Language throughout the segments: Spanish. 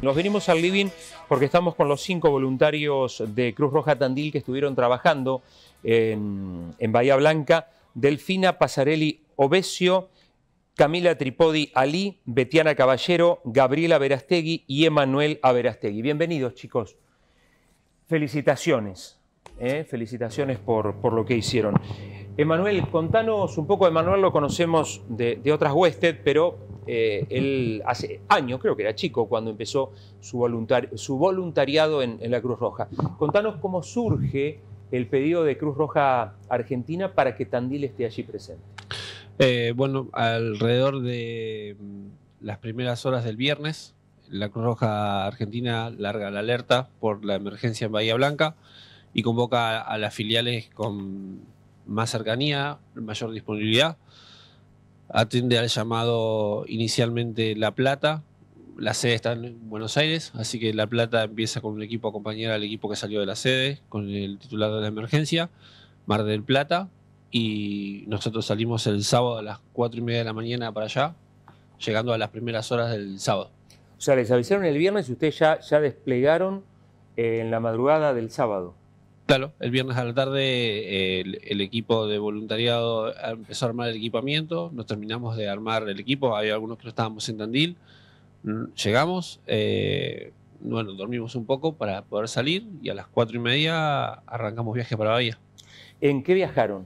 Nos venimos al living porque estamos con los 5 voluntarios de Cruz Roja Tandil que estuvieron trabajando en Bahía Blanca: Delfina Pasarelli Obesio, Camila Tripodi Ali, Betiana Caballero, Gabriela Verastegui y Emanuel Averastegui. Bienvenidos, chicos. Felicitaciones, felicitaciones por lo que hicieron. Emanuel, contanos un poco. Emanuel lo conocemos de otras huestes, pero él hace años, creo que era chico, cuando empezó su voluntariado en la Cruz Roja. Contanos cómo surge el pedido de Cruz Roja Argentina para que Tandil esté allí presente. Bueno, alrededor de las primeras horas del viernes, la Cruz Roja Argentina larga la alerta por la emergencia en Bahía Blanca y convoca a las filiales con más cercanía, mayor disponibilidad. Atiende al llamado inicialmente La Plata. La sede está en Buenos Aires, así que La Plata empieza con un equipo a acompañar al equipo que salió de la sede, con el titular de la emergencia, Mar del Plata, y nosotros salimos el sábado a las 4:30 de la mañana para allá, llegando a las primeras horas del sábado. O sea, les avisaron el viernes y ustedes ya desplegaron en la madrugada del sábado. Claro, el viernes a la tarde el equipo de voluntariado empezó a armar el equipamiento, nos terminamos de armar el equipo, había algunos que no estábamos en Tandil, llegamos, bueno, dormimos un poco para poder salir y a las 4:30 arrancamos viaje para Bahía. ¿En qué viajaron?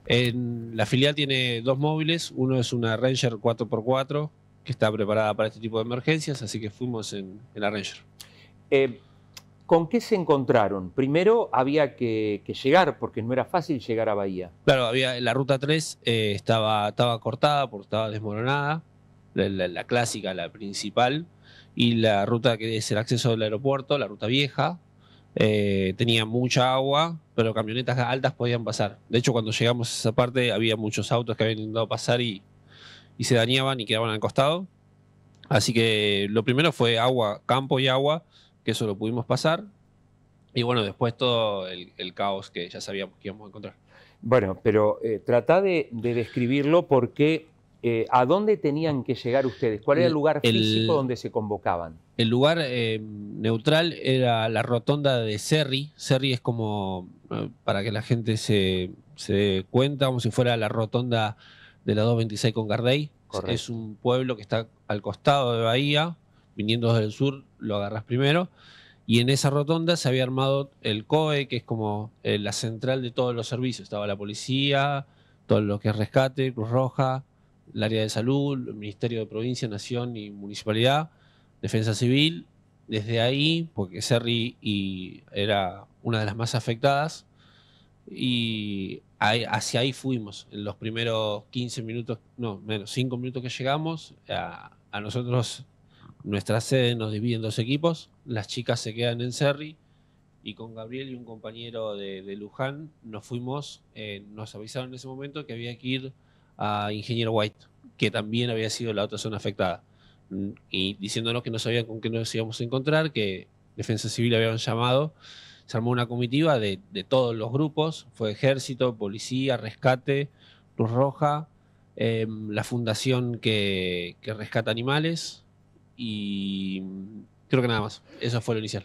La filial tiene 2 móviles, uno es una Ranger 4x4 que está preparada para este tipo de emergencias, así que fuimos en la Ranger. ¿Con qué se encontraron? Primero había que llegar, porque no era fácil llegar a Bahía. Claro, la ruta 3 estaba cortada porque estaba desmoronada, la clásica, la principal, y la ruta que es el acceso del aeropuerto, la ruta vieja, tenía mucha agua, pero camionetas altas podían pasar. De hecho, cuando llegamos a esa parte había muchos autos que habían intentado pasar y se dañaban y quedaban al costado. Así que lo primero fue agua, campo y agua, que eso lo pudimos pasar. Y bueno, después todo el caos que ya sabíamos que íbamos a encontrar. Bueno, pero tratá de describirlo, porque ¿a dónde tenían que llegar ustedes? ¿Cuál era el lugar físico donde se convocaban? El lugar neutral era la rotonda de Cerri. Cerri es como, para que la gente se dé cuenta, como si fuera la rotonda de la 226 con Gardey. Correcto. Es un pueblo que está al costado de Bahía, viniendo desde el sur, lo agarras primero. Y en esa rotonda se había armado el COE, que es como la central de todos los servicios. Estaba la policía, todo lo que es rescate, Cruz Roja, el área de salud, el Ministerio de Provincia, Nación y Municipalidad, Defensa Civil. Desde ahí, porque Cerri era una de las más afectadas, y hacia ahí fuimos. En los primeros 15 minutos, no, menos, 5 minutos que llegamos, a nosotros, nuestra sede nos divide en 2 equipos. Las chicas se quedan en Cerri y con Gabriel y un compañero de Luján nos fuimos, nos avisaron en ese momento que había que ir a Ingeniero White, que también había sido la otra zona afectada, y diciéndonos que no sabían con qué nos íbamos a encontrar, que Defensa Civil habían llamado. Se armó una comitiva de todos los grupos, fue Ejército, Policía, Rescate, Cruz Roja, la fundación que rescata animales, y creo que nada más. Eso fue lo inicial.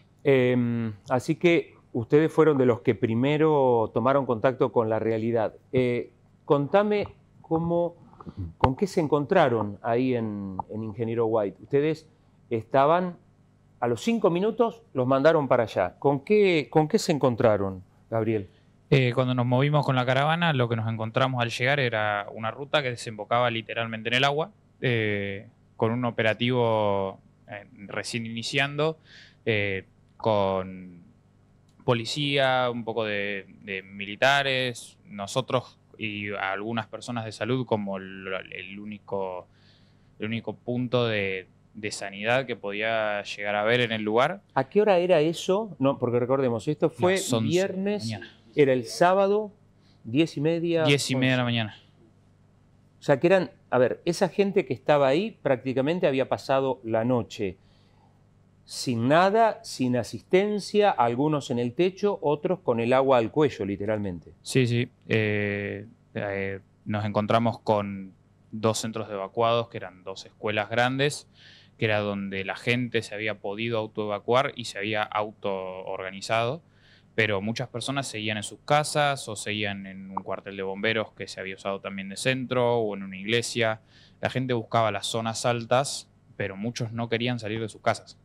Así que ustedes fueron de los que primero tomaron contacto con la realidad. Contame con qué se encontraron ahí en Ingeniero White. Ustedes estaban, a los 5 minutos los mandaron para allá. ¿Con qué se encontraron, Gabriel? Cuando nos movimos con la caravana, lo que nos encontramos al llegar era una ruta que desembocaba literalmente en el agua, con un operativo recién iniciando, con policía, un poco de militares, nosotros y algunas personas de salud como el único punto de sanidad que podía llegar a haber en el lugar. ¿A qué hora era eso? No, porque recordemos, esto fue viernes, era el sábado, 10:30. 10:30 de la mañana. O sea que eran, a ver, esa gente que estaba ahí prácticamente había pasado la noche sin nada, sin asistencia, algunos en el techo, otros con el agua al cuello, literalmente. Sí, sí. Nos encontramos con 2 centros de evacuados, que eran 2 escuelas grandes, que era donde la gente se había podido autoevacuar y se había autoorganizado, pero muchas personas seguían en sus casas o seguían en un cuartel de bomberos que se había usado también de centro o en una iglesia. La gente buscaba las zonas altas, pero muchos no querían salir de sus casas.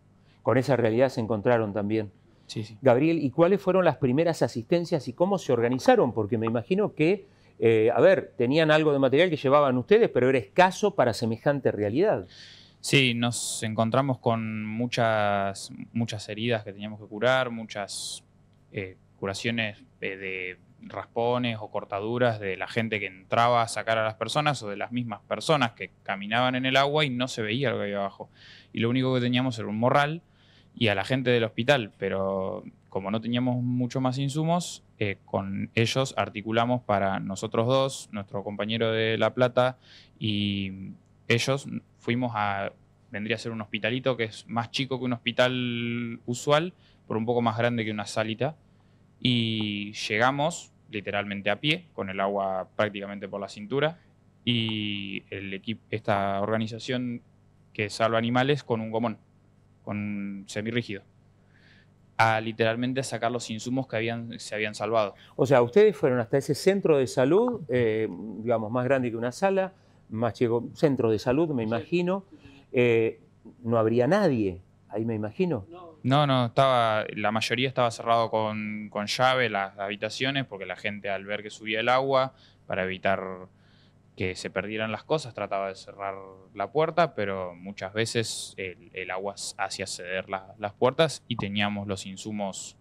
Con esa realidad se encontraron también. Sí, sí. Gabriel, ¿y cuáles fueron las primeras asistencias y cómo se organizaron? Porque me imagino que, tenían algo de material que llevaban ustedes, pero era escaso para semejante realidad. Sí, nos encontramos con muchas heridas que teníamos que curar, muchas curaciones de raspones o cortaduras de la gente que entraba a sacar a las personas o de las mismas personas que caminaban en el agua y no se veía lo que había abajo. Y lo único que teníamos era un morral y a la gente del hospital, pero como no teníamos mucho más insumos, con ellos articulamos para nosotros dos, nuestro compañero de La Plata y ellos fuimos vendría a ser un hospitalito que es más chico que un hospital usual, pero un poco más grande que una salita. Y llegamos literalmente a pie, con el agua prácticamente por la cintura, y esta organización que salva animales con un gomón, con semirrígido, a literalmente sacar los insumos que se habían salvado. O sea, ustedes fueron hasta ese centro de salud, digamos, más grande que una sala, más chico, centro de salud, me imagino. No habría nadie, ahí me imagino. No, la mayoría estaba cerrado con llave las habitaciones, porque la gente al ver que subía el agua, para evitar que se perdieran las cosas, trataba de cerrar la puerta, pero muchas veces el agua hacía ceder las puertas y teníamos los insumos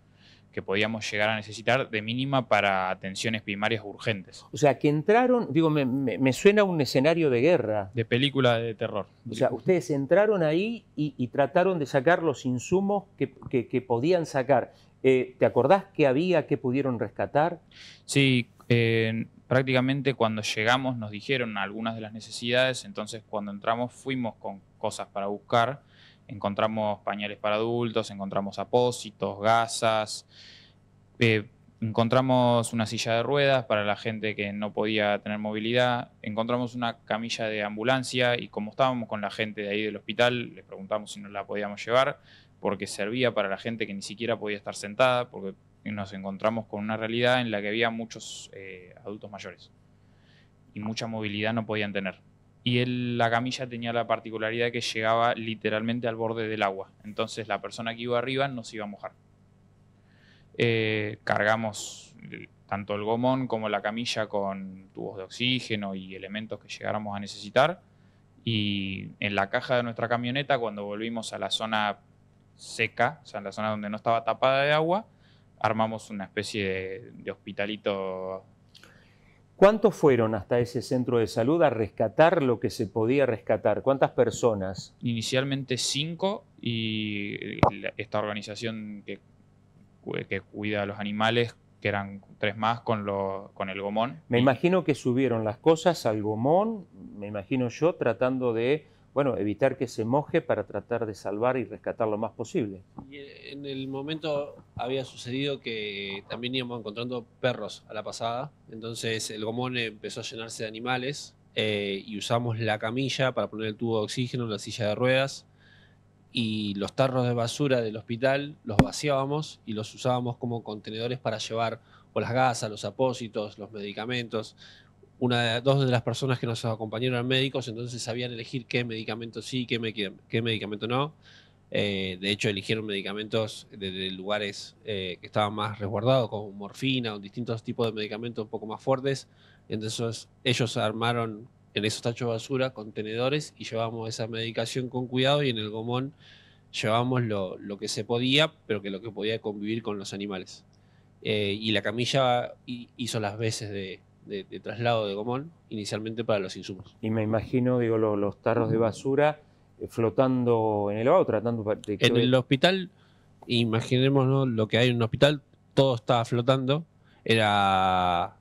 que podíamos llegar a necesitar de mínima para atenciones primarias urgentes. O sea, que entraron, digo, me suena a un escenario de guerra. De película de terror. O sea, ustedes entraron ahí y trataron de sacar los insumos que podían sacar. ¿Te acordás qué había, qué pudieron rescatar? Sí, prácticamente cuando llegamos nos dijeron algunas de las necesidades, entonces cuando entramos fuimos con cosas para buscar. Encontramos pañales para adultos, encontramos apósitos, gasas, encontramos una silla de ruedas para la gente que no podía tener movilidad, encontramos una camilla de ambulancia y como estábamos con la gente de ahí del hospital, les preguntamos si nos la podíamos llevar porque servía para la gente que ni siquiera podía estar sentada, porque nos encontramos con una realidad en la que había muchos adultos mayores y mucha movilidad no podían tener. Y la camilla tenía la particularidad que llegaba literalmente al borde del agua. Entonces la persona que iba arriba no se iba a mojar. Cargamos tanto el gomón como la camilla con tubos de oxígeno y elementos que llegáramos a necesitar. Y en la caja de nuestra camioneta, cuando volvimos a la zona seca, o sea, en la zona donde no estaba tapada de agua, armamos una especie de hospitalito. ¿Cuántos fueron hasta ese centro de salud a rescatar lo que se podía rescatar? ¿Cuántas personas? Inicialmente 5 y esta organización que cuida a los animales, que eran 3 más con el gomón. Me imagino que subieron las cosas al gomón, me imagino yo, tratando de evitar que se moje para tratar de salvar y rescatar lo más posible. Y en el momento había sucedido que también íbamos encontrando perros a la pasada, entonces el gomón empezó a llenarse de animales y usamos la camilla para poner el tubo de oxígeno, la silla de ruedas y los tarros de basura del hospital los vaciábamos y los usábamos como contenedores para llevar o las gasas, los apósitos, los medicamentos. Dos de las personas que nos acompañaron eran médicos, entonces sabían elegir qué medicamento sí, qué medicamento no. De hecho, eligieron medicamentos de lugares que estaban más resguardados, como morfina o distintos tipos de medicamentos un poco más fuertes. Entonces, ellos armaron en esos tachos de basura contenedores y llevamos esa medicación con cuidado y en el gomón llevamos lo que se podía, pero que lo que podía convivir con los animales. Y la camilla hizo las veces de traslado de gomón, inicialmente para los insumos. Y me imagino, digo, los tarros de basura flotando en el agua, tratando de... En el hospital, imaginémonos lo que hay en un hospital, todo estaba flotando, era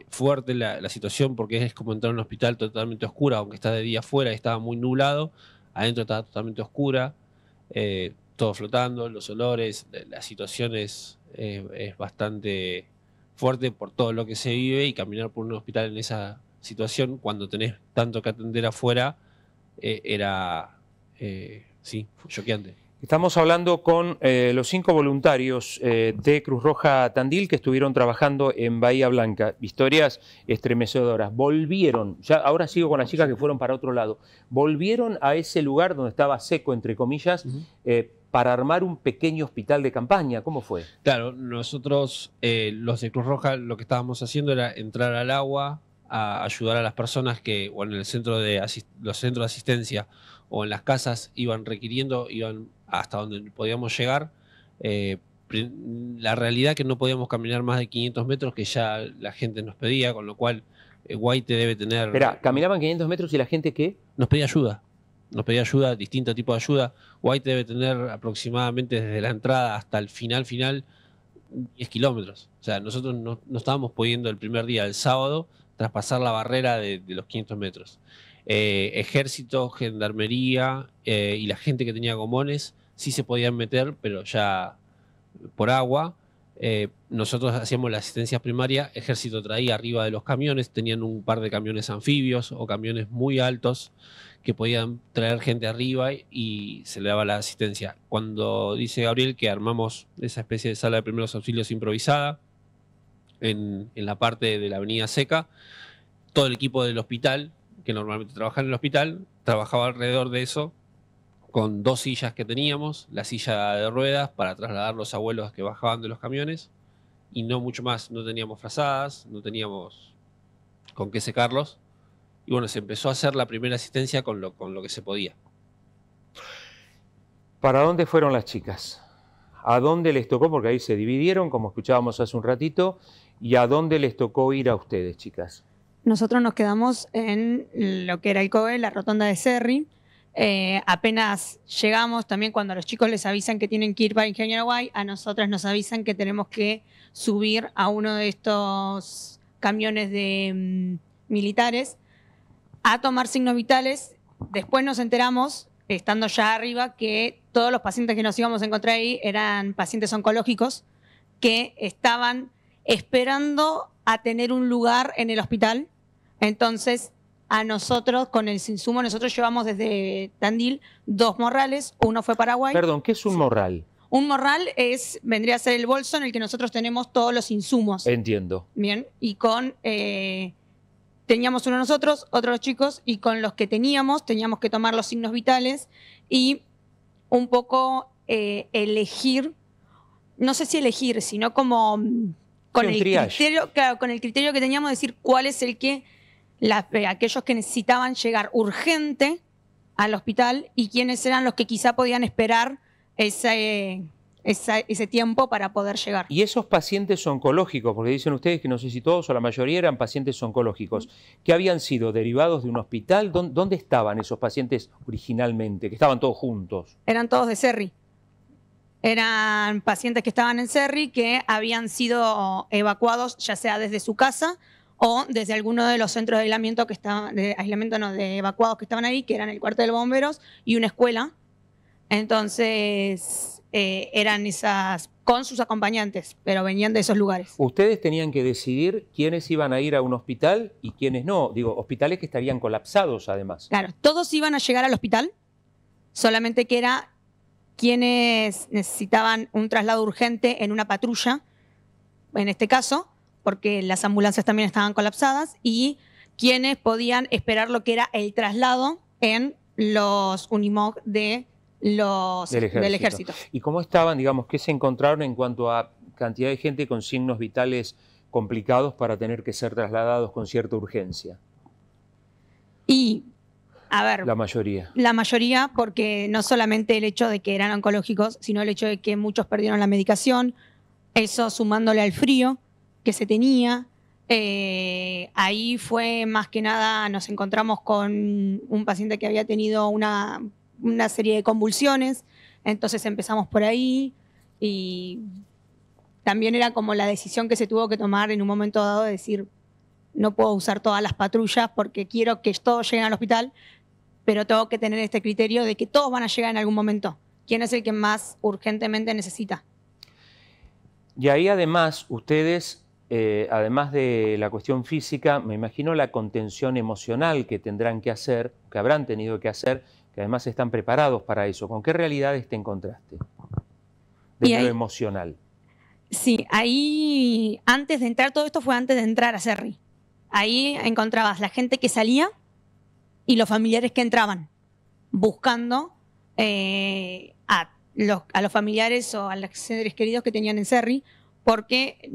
fuerte la situación porque es como entrar a un hospital totalmente oscura, aunque está de día afuera y estaba muy nublado, adentro estaba totalmente oscura, todo flotando, los olores, la situación es bastante fuerte por todo lo que se vive y caminar por un hospital en esa situación cuando tenés tanto que atender afuera era sí, fue choqueante. Estamos hablando con los 5 voluntarios de Cruz Roja Tandil que estuvieron trabajando en Bahía Blanca. Historias estremecedoras. Volvieron, ya ahora sigo con las chicas que fueron para otro lado, volvieron a ese lugar donde estaba seco, entre comillas, para armar un pequeño hospital de campaña. ¿Cómo fue? Claro, nosotros, los de Cruz Roja, lo que estábamos haciendo era entrar al agua, a ayudar a las personas que, o en el centro los centros de asistencia o en las casas, iban requiriendo, iban hasta donde podíamos llegar. La realidad que no podíamos caminar más de 500 metros, que ya la gente nos pedía, con lo cual Guaite debe tener... Espera, ¿caminaban 500 metros y la gente qué? Nos pedía ayuda. Nos pedía ayuda, distinto tipo de ayuda. Guaite debe tener aproximadamente desde la entrada hasta el final 10 kilómetros. O sea, nosotros no estábamos pudiendo el primer día, el sábado, traspasar la barrera de los 500 metros. Ejército, gendarmería y la gente que tenía gomones sí se podían meter, pero ya por agua. Nosotros hacíamos la asistencia primaria, Ejército traía arriba de los camiones, tenían un par de camiones anfibios o camiones muy altos que podían traer gente arriba y se le daba la asistencia. Cuando dice Gabriel que armamos esa especie de sala de primeros auxilios improvisada en la parte de la avenida Seca, todo el equipo del hospital, que normalmente trabaja en el hospital, trabajaba alrededor de eso, con 2 sillas que teníamos, la silla de ruedas para trasladar los abuelos que bajaban de los camiones, y no mucho más. No teníamos frazadas, no teníamos con qué secarlos, y bueno, se empezó a hacer la primera asistencia con lo que se podía. ¿Para dónde fueron las chicas? ¿A dónde les tocó? Porque ahí se dividieron, como escuchábamos hace un ratito, ¿y a dónde les tocó ir a ustedes, chicas? Nosotros nos quedamos en lo que era el COE, la rotonda de Cerri. Apenas llegamos, también cuando a los chicos les avisan que tienen que ir para Ingeniero Guay, a nosotras nos avisan que tenemos que subir a uno de estos camiones de militares a tomar signos vitales. Después nos enteramos, estando ya arriba, que todos los pacientes que nos íbamos a encontrar ahí eran pacientes oncológicos que estaban esperando a tener un lugar en el hospital. Entonces, a nosotros, con el insumo, nosotros llevamos desde Tandil 2 morrales, uno fue Paraguay. Perdón, ¿qué es un morral? Un morral vendría a ser el bolso en el que nosotros tenemos todos los insumos. Entiendo. Bien, y teníamos uno nosotros, otros chicos, y con los que teníamos que tomar los signos vitales y un poco elegir, no sé si elegir, sino como con el criterio, claro, con el criterio que teníamos de decir cuál es el que aquellos que necesitaban llegar urgente al hospital y quiénes eran los que quizá podían esperar ese tiempo para poder llegar. Y esos pacientes oncológicos, porque dicen ustedes que no sé si todos o la mayoría eran pacientes oncológicos, que habían sido derivados de un hospital, ¿dónde estaban esos pacientes originalmente? Que estaban todos juntos. Eran todos de Cerri. Eran pacientes que estaban en Cerri que habían sido evacuados ya sea desde su casa o desde alguno de los centros de aislamiento que estaban, de evacuados que estaban ahí, que eran el cuartel de bomberos y una escuela. Entonces eran esas con sus acompañantes, pero venían de esos lugares. Ustedes tenían que decidir quiénes iban a ir a un hospital y quiénes no. Digo, hospitales que estarían colapsados además. Claro, todos iban a llegar al hospital, solamente que era quienes necesitaban un traslado urgente en una patrulla, en este caso, porque las ambulancias también estaban colapsadas, y quienes podían esperar lo que era el traslado en los Unimog del ejército. ¿Y cómo estaban, digamos, qué se encontraron en cuanto a cantidad de gente con signos vitales complicados para tener que ser trasladados con cierta urgencia? Y, a ver... La mayoría. La mayoría, porque no solamente el hecho de que eran oncológicos, sino el hecho de que muchos perdieron la medicación, eso sumándole al frío que se tenía. Ahí fue más que nada, nos encontramos con un paciente que había tenido una serie de convulsiones, entonces empezamos por ahí y también era como la decisión que se tuvo que tomar en un momento dado de decir, no puedo usar todas las patrullas porque quiero que todos lleguen al hospital, pero tengo que tener este criterio de que todos van a llegar en algún momento. ¿Quién es el que más urgentemente necesita? Y ahí además ustedes, además de la cuestión física, me imagino la contención emocional que tendrán que hacer, que habrán tenido que hacer que además están preparados para eso. ¿Con qué realidades te encontraste? Y De ahí- lo emocional. Sí, ahí antes de entrar, todo esto fue antes de entrar a Cerri. Ahí encontrabas la gente que salía y los familiares que entraban, buscando a los familiares o a los seres queridos que tenían en Cerri, porque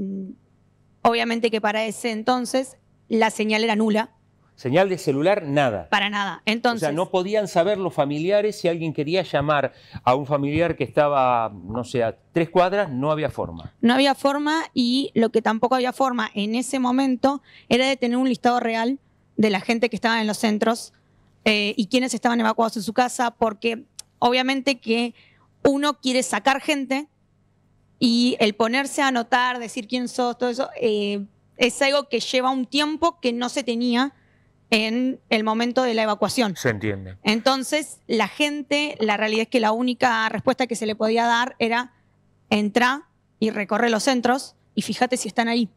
obviamente que para ese entonces la señal era nula, Señal de celular, nada. para nada. O Entonces, sea, no podían saber los familiares si alguien quería llamar a un familiar que estaba, no sé, a 3 cuadras, no había forma. no había forma, y lo que tampoco había forma en ese momento era de tener un listado real de la gente que estaba en los centros y quienes estaban evacuados en su casa, porque obviamente que uno quiere sacar gente y el ponerse a anotar, decir quién sos, todo eso, es algo que lleva un tiempo que no se tenía en el momento de la evacuación. Se entiende. Entonces, la gente, la realidad es que la única respuesta que se le podía dar era entra y recorre los centros y fíjate si están ahí.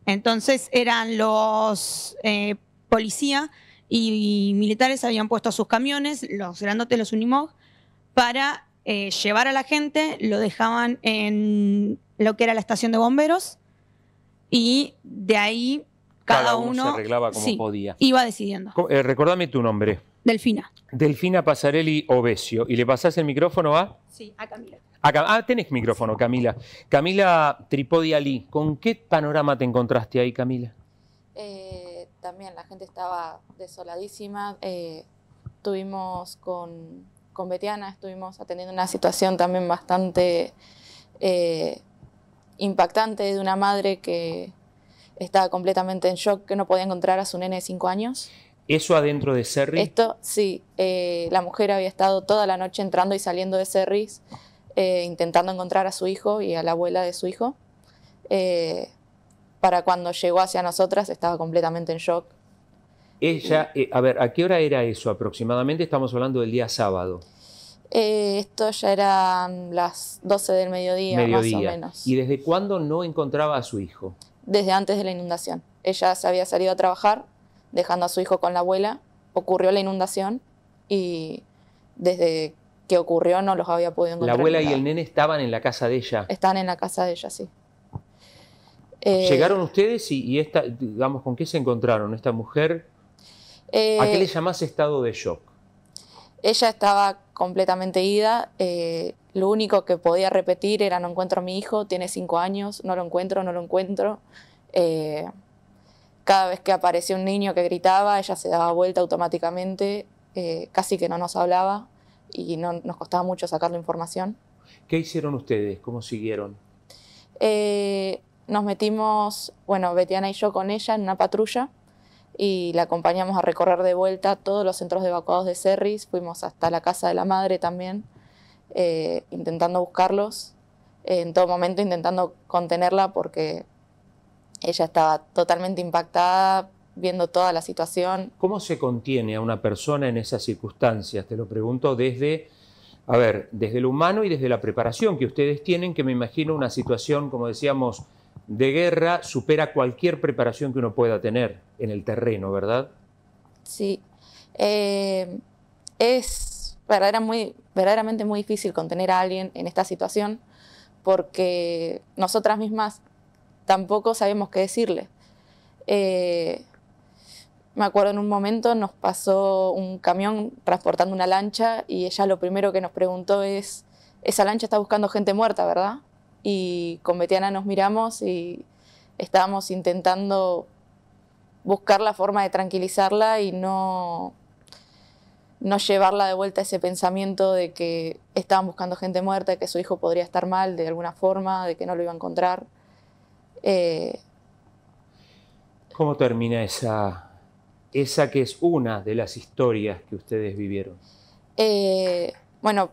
Entonces, eran los policía y militares habían puesto sus camiones, los grandotes, los Unimog, para llevar a la gente, lo dejaban en lo que era la estación de bomberos y de ahí cada uno se arreglaba como sí, podía. iba decidiendo. Recordame tu nombre. Delfina. Delfina Pasarelli Obesio. ¿Y le pasás el micrófono a? Sí, a Camila. Tenés micrófono, Camila. Camila Tripodi Ali, ¿con qué panorama te encontraste ahí, Camila? También la gente estaba desoladísima. Estuvimos con Betiana, estuvimos atendiendo una situación también bastante impactante de una madre que estaba completamente en shock, que no podía encontrar a su nene de 5 años. ¿Eso adentro de Cerri? Esto, sí. La mujer había estado toda la noche entrando y saliendo de Cerris, intentando encontrar a su hijo y a la abuela de su hijo. Para cuando llegó hacia nosotras estaba completamente en shock. Ella, a ver, ¿a qué hora era eso aproximadamente? Estamos hablando del día sábado. Esto ya eran las 12 del mediodía, más o menos. ¿Y desde cuándo no encontraba a su hijo? Desde antes de la inundación. Ella se había salido a trabajar, dejando a su hijo con la abuela. Ocurrió la inundación y desde que ocurrió no los había podido encontrar. ¿La abuela y el nene estaban en la casa de ella? Están en la casa de ella, sí. ¿Llegaron ustedes y esta, digamos, con qué se encontraron? ¿Esta mujer? ¿A qué le llamás estado de shock? Ella estaba completamente ida. Lo único que podía repetir era: no encuentro a mi hijo, tiene 5 años, no lo encuentro, no lo encuentro. Cada vez que aparecía un niño que gritaba, ella se daba vuelta automáticamente, casi que no nos hablaba y nos costaba mucho sacar la información. ¿Qué hicieron ustedes? ¿Cómo siguieron? Nos metimos, bueno, Betiana y yo con ella en una patrulla y la acompañamos a recorrer de vuelta todos los centros de evacuados de Cerris. Fuimos hasta la casa de la madre también, intentando buscarlos, en todo momento intentando contenerla porque ella estaba totalmente impactada viendo toda la situación. ¿Cómo se contiene a una persona en esas circunstancias? Te lo pregunto desde, a ver, desde lo humano y desde la preparación que ustedes tienen, que me imagino una situación, como decíamos, de guerra supera cualquier preparación que uno pueda tener en el terreno, ¿verdad? Sí. Es verdaderamente muy difícil contener a alguien en esta situación porque nosotras mismas tampoco sabemos qué decirle. Me acuerdo en un momento nos pasó un camión transportando una lancha y ella lo primero que nos preguntó es: esa lancha está buscando gente muerta, ¿verdad? Y con Betiana nos miramos y estábamos intentando buscar la forma de tranquilizarla y no llevarla de vuelta a ese pensamiento de que estaban buscando gente muerta, de que su hijo podría estar mal de alguna forma, de que no lo iba a encontrar. ¿Cómo termina esa que es una de las historias que ustedes vivieron? Bueno,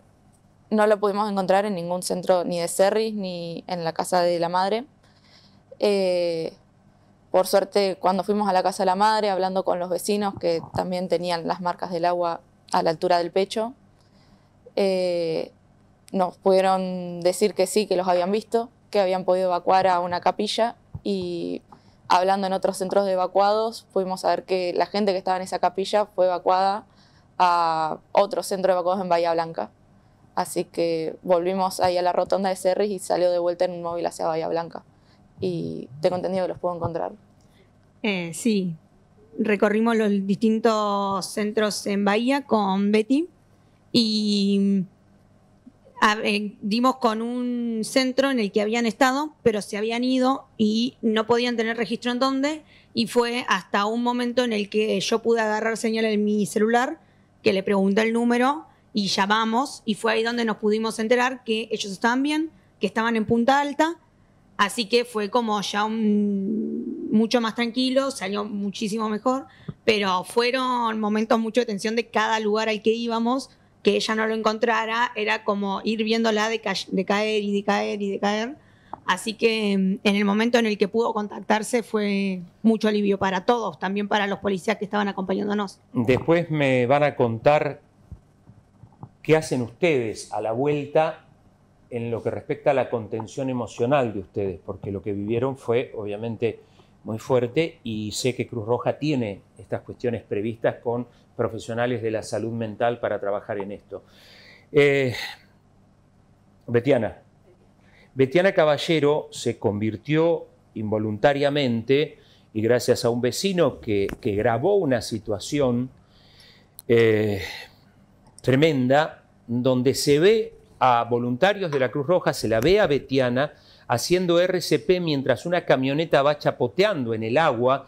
no lo pudimos encontrar en ningún centro ni de Cerris ni en la casa de la madre. Por suerte, cuando fuimos a la casa de la madre, hablando con los vecinos que también tenían las marcas del agua a la altura del pecho, nos pudieron decir que sí, que los habían visto, que habían podido evacuar a una capilla, y hablando en otros centros de evacuados, pudimos saber que la gente que estaba en esa capilla fue evacuada a otro centro de evacuados en Bahía Blanca. Así que volvimos ahí a la rotonda de Cerri y salió de vuelta en un móvil hacia Bahía Blanca. Y tengo entendido que los puedo encontrar. Sí, recorrimos los distintos centros en Bahía con Betty y dimos con un centro en el que habían estado, pero se habían ido y no podían tener registro en dónde, y fue hasta un momento en el que yo pude agarrar señal en mi celular, que le pregunté el número y llamamos, y fue ahí donde nos pudimos enterar que ellos estaban bien, que estaban en Punta Alta, así que fue como ya mucho más tranquilo, salió muchísimo mejor, pero fueron momentos mucho de tensión de cada lugar al que íbamos. Que ella no lo encontrara era como ir viéndola decaer y decaer y decaer. Así que en el momento en el que pudo contactarse fue mucho alivio para todos, también para los policías que estaban acompañándonos. Después me van a contar qué hacen ustedes a la vuelta en lo que respecta a la contención emocional de ustedes, porque lo que vivieron fue obviamente muy fuerte y sé que Cruz Roja tiene estas cuestiones previstas con profesionales de la salud mental para trabajar en esto. Betiana Caballero se convirtió involuntariamente y gracias a un vecino que grabó una situación tremenda donde se ve a voluntarios de la Cruz Roja, se la ve a Betiana haciendo RCP mientras una camioneta va chapoteando en el agua,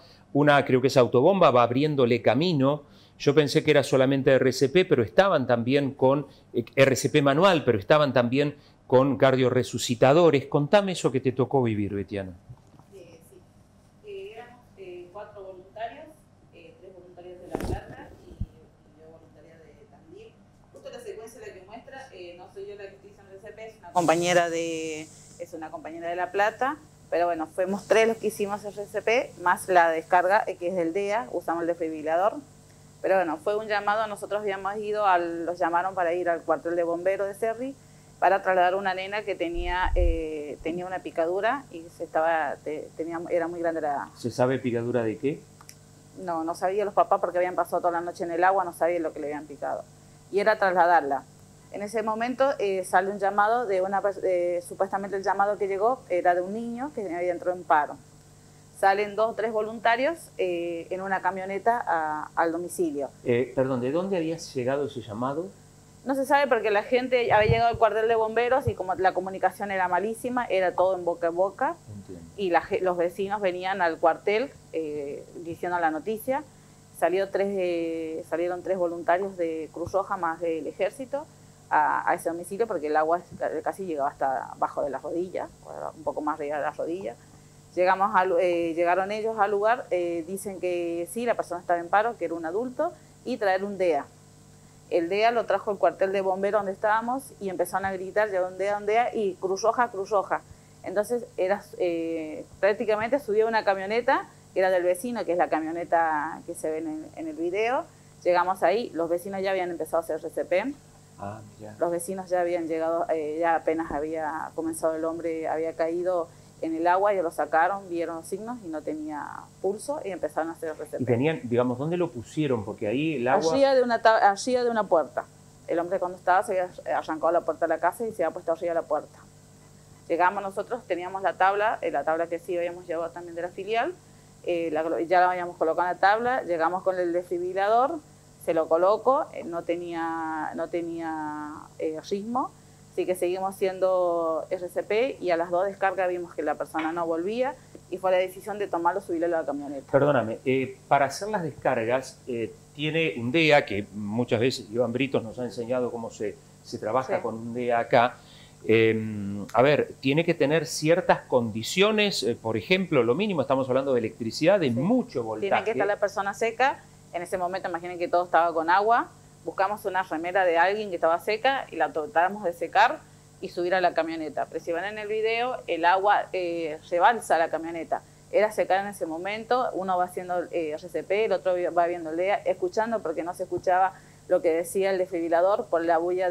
creo que es autobomba, va abriéndole camino. Yo pensé que era solamente RCP, pero estaban también con RCP manual, pero estaban también con cardioresucitadores. Contame eso que te tocó vivir, Betiana. Sí, éramos 4 voluntarios, 3 voluntarios de La Plata y yo voluntaria de Tandil. Justo la secuencia la que muestra, no soy yo la que estoy haciendo RCP, es una compañera de La Plata, pero bueno, fuimos 3 los que hicimos RCP, más la descarga que es del DEA, usamos el desfibrilador. Pero bueno, fue un llamado, nosotros habíamos ido, los llamaron para ir al cuartel de bomberos de Cerri para trasladar una nena que tenía una picadura y era muy grande la... ¿Se sabe picadura de qué? No sabían los papás porque habían pasado toda la noche en el agua, no sabían lo que le habían picado. Y era trasladarla. En ese momento sale un llamado supuestamente el llamado que llegó era de un niño que había entrado en paro. Salen 2 o 3 voluntarios en una camioneta al domicilio. Perdón, ¿de dónde había llegado ese llamado? No se sabe porque la gente había llegado al cuartel de bomberos y como la comunicación era malísima, era todo en boca a boca. Entiendo. Y los vecinos venían al cuartel diciendo la noticia. Salieron 3 voluntarios de Cruz Roja más del Ejército a ese domicilio porque el agua casi llegaba hasta abajo de las rodillas, un poco más arriba de las rodillas. Llegaron ellos al lugar, dicen que sí, la persona estaba en paro, que era un adulto, y traer un DEA. El DEA lo trajo al cuartel de bomberos donde estábamos y empezaron a gritar, ya un DEA, y Cruz Roja, Cruz Roja. Entonces prácticamente subió una camioneta, que era del vecino, que es la camioneta que se ve en el video. Llegamos ahí, los vecinos ya habían empezado a hacer RCP. Los vecinos ya habían llegado, ya apenas había comenzado el hombre, había caído en el agua, ellos lo sacaron, vieron los signos y no tenía pulso y empezaron a hacer RCP. Y tenían, digamos, ¿dónde lo pusieron? Porque ahí el agua... Arriba de una puerta. El hombre cuando estaba se había arrancado la puerta de la casa y se había puesto arriba de la puerta. Llegamos nosotros, teníamos la tabla que sí habíamos llevado también de la filial, ya la habíamos colocado en la tabla, llegamos con el desfibrilador, se lo coloco, no tenía ritmo. Así que seguimos haciendo RCP y a las 2 descargas vimos que la persona no volvía y fue la decisión de tomarlo y subirlo a la camioneta. Perdóname, para hacer las descargas tiene un DEA, que muchas veces Iván Britos nos ha enseñado cómo se trabaja con un DEA acá. A ver, tiene que tener ciertas condiciones, por ejemplo, lo mínimo, estamos hablando de electricidad de mucho voltaje. Tiene que estar la persona seca, en ese momento imaginen que todo estaba con agua. Buscamos una remera de alguien que estaba seca y la tratamos de secar y subir a la camioneta. Pero si van en el video, el agua rebalsa la camioneta. Era secar en ese momento, uno va haciendo RCP, el otro va viendo el DEA, escuchando porque no se escuchaba lo que decía el desfibrilador por la bulla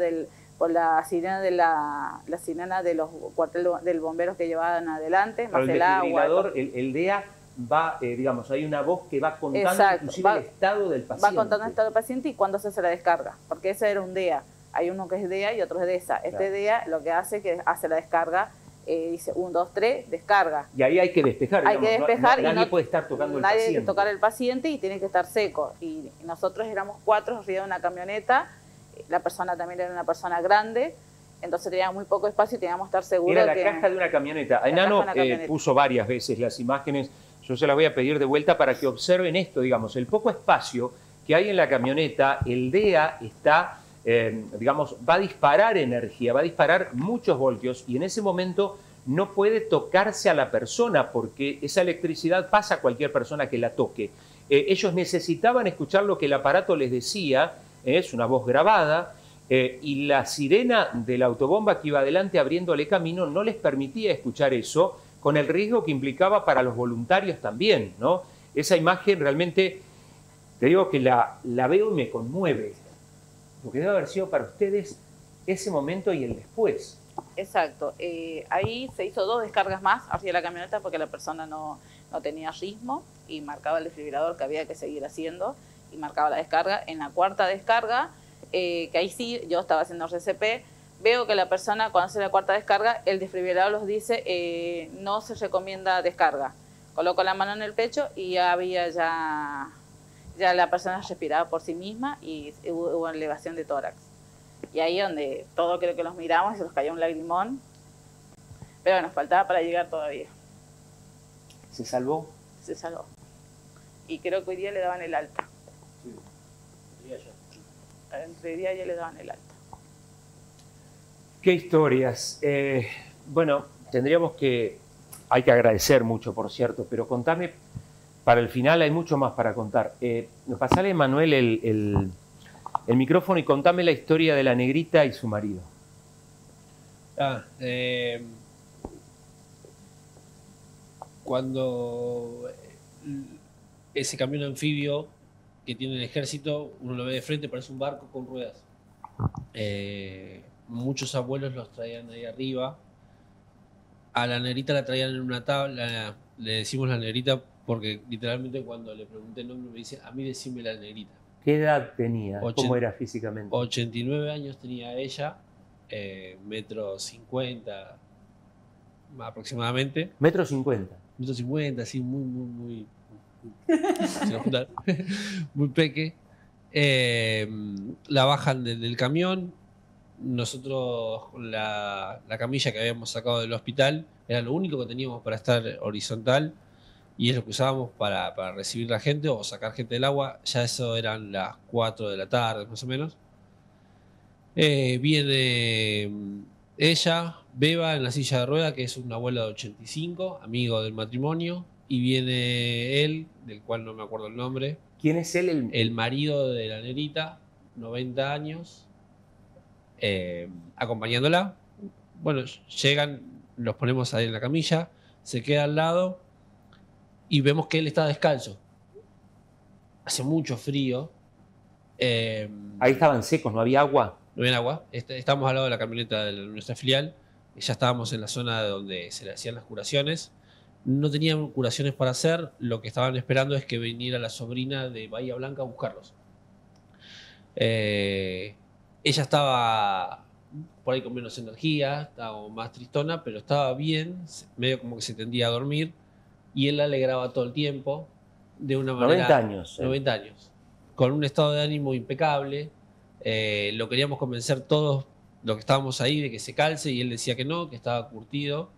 por la sirena de los cuarteles del bomberos que llevaban adelante, más el agua. El DEA va, digamos, hay una voz que va contando Exacto, inclusive el estado del paciente. Va contando el estado del paciente y cuándo se hace la descarga, porque ese era un DEA. Hay uno que es DEA y otro es DESA. Este Claro. DEA lo que hace es que hace la descarga, dice 1, 2, 3, descarga. Y ahí hay que despejar. Hay que despejar y nadie no- puede estar tocando el Nadie paciente. tiene que tocar el paciente y tiene que estar seco. Y nosotros éramos 4 arriba de una camioneta, la persona también era una persona grande, entonces teníamos muy poco espacio y teníamos que estar seguros Era la que... caja de una camioneta. caja Enano de una camioneta. puso varias veces las imágenes. Yo se las voy a pedir de vuelta para que observen esto, digamos, el poco espacio que hay en la camioneta. El DEA está, digamos, va a disparar energía, va a disparar muchos voltios y en ese momento no puede tocarse a la persona porque esa electricidad pasa a cualquier persona que la toque. Ellos necesitaban escuchar lo que el aparato les decía, es una voz grabada, y la sirena de la autobomba que iba adelante abriéndole camino no les permitía escuchar eso, con el riesgo que implicaba para los voluntarios también, ¿no? Esa imagen realmente, te digo que la veo y me conmueve, porque debe haber sido para ustedes ese momento y el después. Exacto. Ahí se hizo 2 descargas más hacia la camioneta porque la persona no tenía ritmo y marcaba el desfibrilador que había que seguir haciendo y marcaba la descarga. En la 4ª descarga, que ahí sí, yo estaba haciendo RCP, veo que la persona cuando hace la 4ª descarga, el desfibrilador los dice no se recomienda descarga. Coloco la mano en el pecho y ya la persona respiraba por sí misma y hubo elevación de tórax. Y ahí donde todo creo que los miramos y se nos cayó un lagrimón, pero nos faltaba para llegar todavía. ¿Se salvó? Se salvó. Y creo que hoy día le daban el alta. Entre día ya le daban el alta. Qué historias. Bueno, hay que agradecer mucho, por cierto, pero contame, para el final hay mucho más para contar. Pasale, Manuel, el micrófono y contame la historia de la negrita y su marido. Cuando ese camión anfibio que tiene el ejército, uno lo ve de frente, parece un barco con ruedas. Muchos abuelos los traían ahí arriba. A la negrita la traían en una tabla, le decimos la negrita porque literalmente cuando le pregunté el nombre me dice, a mí decime la negrita. ¿Qué edad tenía? ¿Cómo era físicamente? 89 años tenía ella, 1,50 m aproximadamente. ¿1,50 m? 1,50 m, así muy se lo juntan, muy peque. La bajan del camión. Nosotros la camilla que habíamos sacado del hospital era lo único que teníamos para estar horizontal y es lo que usábamos para recibir la gente o sacar gente del agua. Ya eso eran las 4 de la tarde más o menos. Viene ella, Beba, en la silla de rueda, que es un abuelo de 85, amigo del matrimonio, y viene él, del cual no me acuerdo el nombre. ¿Quién es él? El marido de la negrita, 90 años, acompañándola. Bueno, llegan, los ponemos ahí en la camilla, se queda al lado y vemos que él está descalzo. Hace mucho frío. Ahí estaban secos, no había agua. No había agua. Estamos al lado de la camioneta de nuestra filial. Ya estábamos en la zona donde se le hacían las curaciones. No tenían curaciones para hacer. Lo que estaban esperando es que viniera la sobrina de Bahía Blanca a buscarlos. Ella estaba por ahí con menos energía, estaba más tristona, pero estaba bien, medio como que se tendía a dormir. Y él la alegraba todo el tiempo, de una manera... 90 años. 90 años. Con un estado de ánimo impecable. Lo queríamos convencer todos, los que estábamos ahí, de que se calce, y él decía que no, que estaba curtido.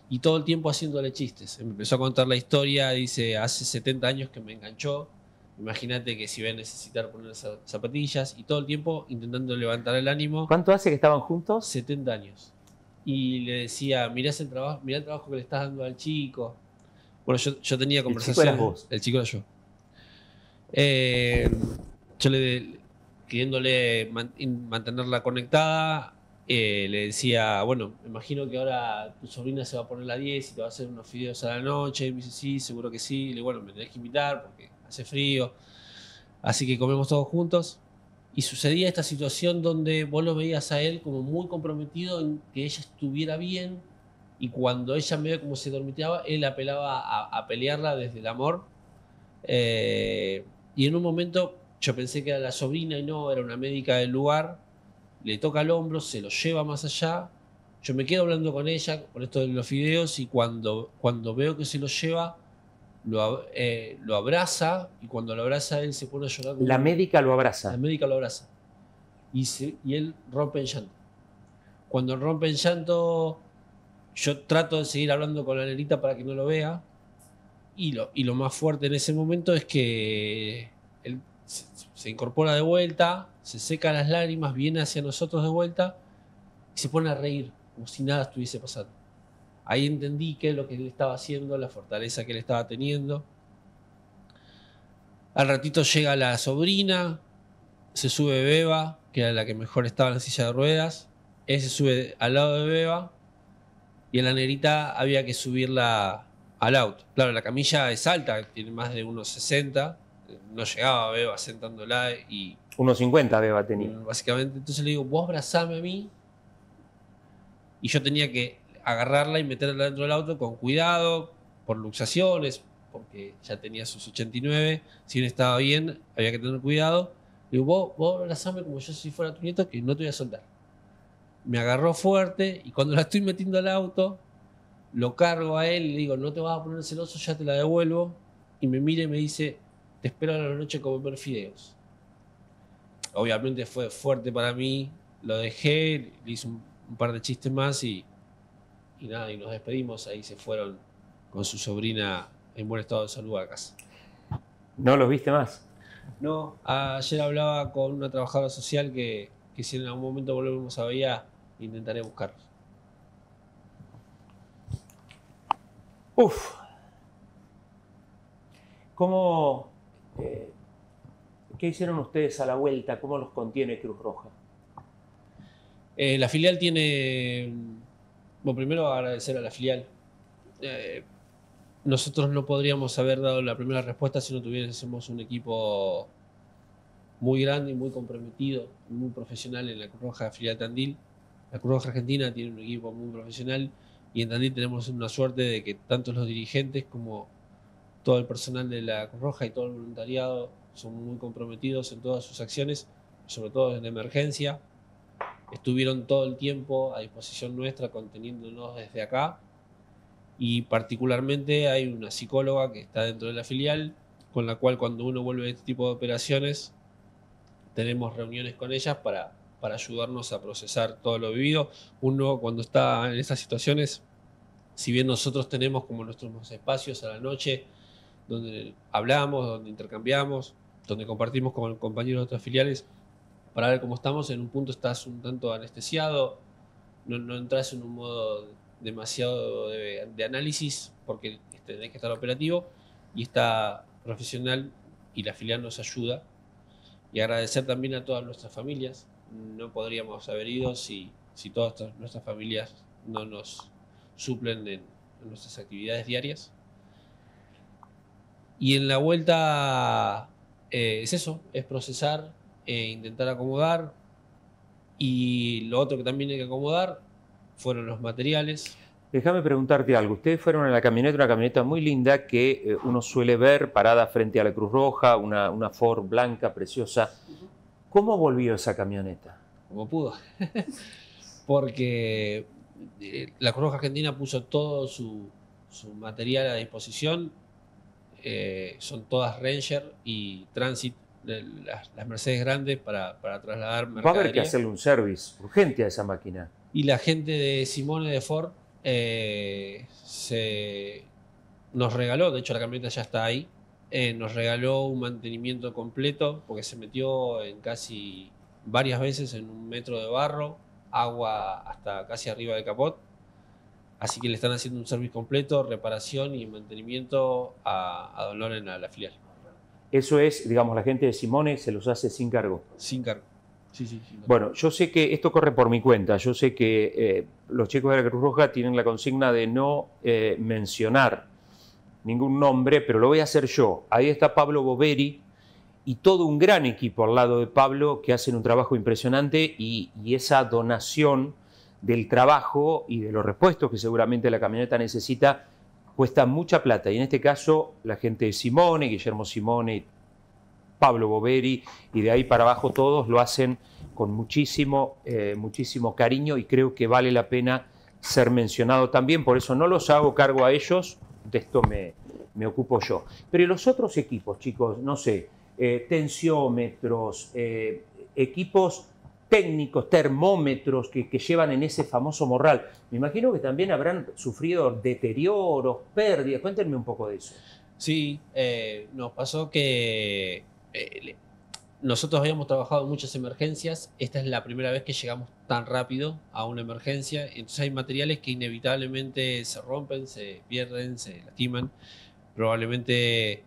Y todo el tiempo haciéndole chistes. Me empezó a contar la historia, dice, hace 70 años que me enganchó. Imagínate que si va a necesitar poner zapatillas, y todo el tiempo intentando levantar el ánimo. ¿Cuánto hace que estaban juntos? 70 años. Y le decía, mirá el trabajo que le estás dando al chico. Bueno, yo tenía conversación. El chico eras vos. El chico era yo. Yo queriéndole mantenerla conectada, le decía, bueno, imagino que ahora tu sobrina se va a poner la 10 y te va a hacer unos fideos a la noche. Y me dice, sí, seguro que sí. Y le digo, bueno, me tenés que invitar porque hace frío. Así que comemos todos juntos. Y sucedía esta situación donde vos lo veías a él como muy comprometido en que ella estuviera bien, y cuando ella medio como se dormiteaba, él apelaba a pelearla desde el amor. Y en un momento yo pensé que era la sobrina y no, era una médica del lugar. Le toca el hombro, se lo lleva más allá. Yo me quedo hablando con ella por esto de los fideos y cuando veo que se lo lleva, lo abraza y cuando lo abraza él se pone a llorar. La médica lo abraza. La médica lo abraza. Y él rompe en llanto. Cuando rompe en llanto, yo trato de seguir hablando con la nenita para que no lo vea. Y lo más fuerte en ese momento es que él se incorpora de vuelta, se seca las lágrimas, viene hacia nosotros de vuelta y se pone a reír, como si nada estuviese pasando. Ahí entendí qué es lo que él estaba haciendo, la fortaleza que él estaba teniendo. Al ratito llega la sobrina, se sube Beba, que era la que mejor estaba en la silla de ruedas. Él se sube al lado de Beba y a la negrita había que subirla al auto. Claro, la camilla es alta, tiene más de 1,60. No llegaba a Beba sentándola y... 1,50 Beba tenía. Básicamente, entonces le digo, vos abrazame a mí. Y yo tenía que agarrarla y meterla dentro del auto con cuidado, por luxaciones, porque ya tenía sus 89. Si bien estaba bien, había que tener cuidado. Le digo, vos abrazame como yo si fuera tu nieto, que no te voy a soltar. Me agarró fuerte y cuando la estoy metiendo al auto, lo cargo a él y le digo, no te vas a poner celoso, ya te la devuelvo. Y me mira y me dice, te espero a la noche comer fideos. Obviamente fue fuerte para mí, lo dejé, le hice un par de chistes más y nada, y nos despedimos. Ahí se fueron con su sobrina en buen estado de salud a casa. ¿No los viste más? No, ayer hablaba con una trabajadora social que si en algún momento volvemos a Bahía, intentaré buscarlos. Uf. ¿Cómo, qué hicieron ustedes a la vuelta? ¿Cómo los contiene Cruz Roja? La filial tiene... Bueno, primero agradecer a la filial. Nosotros no podríamos haber dado la primera respuesta si no tuviésemos un equipo muy grande y muy comprometido, muy profesional en la Cruz Roja filial Tandil. La Cruz Roja Argentina tiene un equipo muy profesional y en Tandil tenemos una suerte de que tanto los dirigentes como todo el personal de la Cruz Roja y todo el voluntariado son muy comprometidos en todas sus acciones, sobre todo en la emergencia. Estuvieron todo el tiempo a disposición nuestra, conteniéndonos desde acá. Y particularmente hay una psicóloga que está dentro de la filial, con la cual cuando uno vuelve a este tipo de operaciones, tenemos reuniones con ellas para ayudarnos a procesar todo lo vivido. Uno cuando está en estas situaciones, si bien nosotros tenemos como nuestros espacios a la noche, donde hablamos, donde intercambiamos, donde compartimos con compañeros de otras filiales, para ver cómo estamos, en un punto estás un tanto anestesiado, no entras en un modo demasiado de análisis porque tenés que estar operativo y está profesional y la filial nos ayuda. Y agradecer también a todas nuestras familias. No podríamos haber ido si todas nuestras familias no nos suplen en nuestras actividades diarias. Y en la vuelta es eso, es procesar, intentar acomodar. Y lo otro que también hay que acomodar fueron los materiales. Déjame preguntarte algo. Ustedes fueron en la camioneta, una camioneta muy linda que uno suele ver parada frente a la Cruz Roja, una Ford blanca, preciosa. ¿Cómo volvió esa camioneta? Como pudo. Porque la Cruz Roja Argentina puso todo su material a disposición. Son todas Ranger y Transit, las Mercedes grandes para trasladar mercadería. Va a haber que hacerle un service urgente a esa máquina. Y la gente de Simone de Ford nos regaló, de hecho la camioneta ya está ahí, nos regaló un mantenimiento completo porque se metió en casi varias veces en 1 metro de barro, agua hasta casi arriba del capot. Así que le están haciendo un servicio completo, reparación y mantenimiento a dolor en la filial. Eso es, digamos, la gente de Simone se los hace sin cargo. Sin cargo. Sí. Bueno, yo sé que esto corre por mi cuenta. Yo sé que los chicos de la Cruz Roja tienen la consigna de no mencionar ningún nombre, pero lo voy a hacer yo. Ahí está Pablo Boveri y todo un gran equipo al lado de Pablo que hacen un trabajo impresionante y esa donación del trabajo y de los repuestos que seguramente la camioneta necesita, cuesta mucha plata. Y en este caso, la gente de Simone, Guillermo Simone, Pablo Boveri, y de ahí para abajo todos lo hacen con muchísimo cariño, y creo que vale la pena ser mencionado también. Por eso no los hago cargo a ellos, de esto me ocupo yo. Pero los otros equipos, chicos, no sé, tensiómetros, equipos técnicos, termómetros que llevan en ese famoso morral, me imagino que también habrán sufrido deterioros, pérdidas. Cuéntenme un poco de eso. Sí, nos pasó que nosotros habíamos trabajado en muchas emergencias. Esta es la primera vez que llegamos tan rápido a una emergencia. Entonces hay materiales que inevitablemente se rompen, se pierden, se lastiman. Probablemente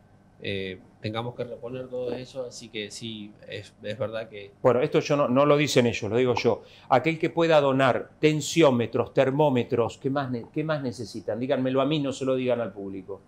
tengamos que reponer todo eso, así que sí, es verdad que... Bueno, esto yo no lo dicen ellos, lo digo yo. Aquel que pueda donar tensiómetros, termómetros, ¿qué más necesitan? Díganmelo a mí, no se lo digan al público.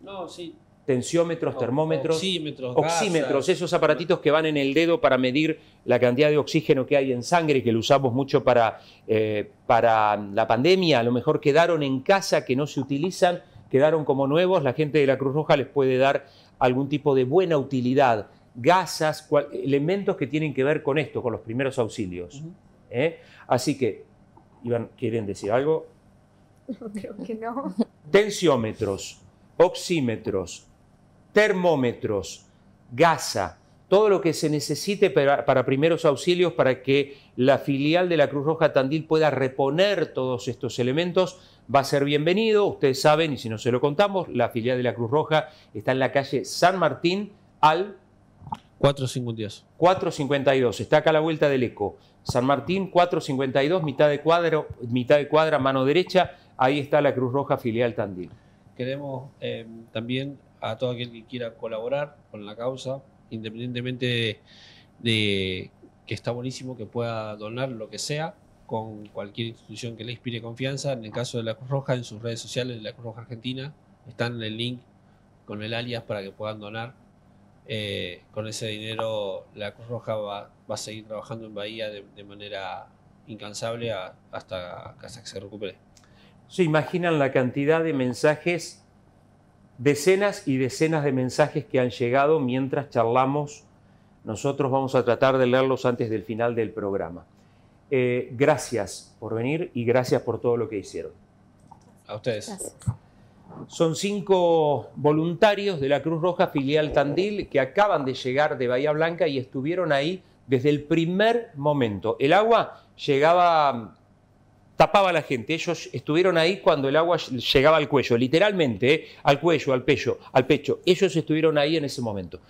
No, sí. Tensiómetros, termómetros, oxímetros, gasas, esos aparatitos que van en el dedo para medir la cantidad de oxígeno que hay en sangre, que lo usamos mucho para la pandemia. A lo mejor quedaron en casa, que no se utilizan, quedaron como nuevos. La gente de la Cruz Roja les puede dar algún tipo de buena utilidad. Gasas, elementos que tienen que ver con esto, con los primeros auxilios. Así que, Iván, ¿quieren decir algo? No, creo que no. Tensiómetros, oxímetros, termómetros, gasa, todo lo que se necesite para primeros auxilios, para que la filial de la Cruz Roja Tandil pueda reponer todos estos elementos, va a ser bienvenido. Ustedes saben, y si no se lo contamos, la filial de la Cruz Roja está en la calle San Martín al 452. 452, está acá a la vuelta del Eco. San Martín 452, mitad de cuadra, mano derecha, ahí está la Cruz Roja filial Tandil. Queremos también a todo aquel que quiera colaborar con la causa, independientemente de que está buenísimo que pueda donar lo que sea con cualquier institución que le inspire confianza. En el caso de la Cruz Roja, en sus redes sociales de la Cruz Roja Argentina, están en el link con el alias para que puedan donar. Con ese dinero la Cruz Roja va a seguir trabajando en Bahía de manera incansable hasta que se recupere. ¿Se imaginan la cantidad de mensajes, decenas y decenas de mensajes que han llegado mientras charlamos? Nosotros vamos a tratar de leerlos antes del final del programa. Gracias por venir y gracias por todo lo que hicieron. A ustedes. Gracias. Son 5 voluntarios de la Cruz Roja filial Tandil que acaban de llegar de Bahía Blanca y estuvieron ahí desde el primer momento. El agua llegaba, tapaba a la gente. Ellos estuvieron ahí cuando el agua llegaba al cuello, literalmente, al cuello, al pecho. Ellos estuvieron ahí en ese momento.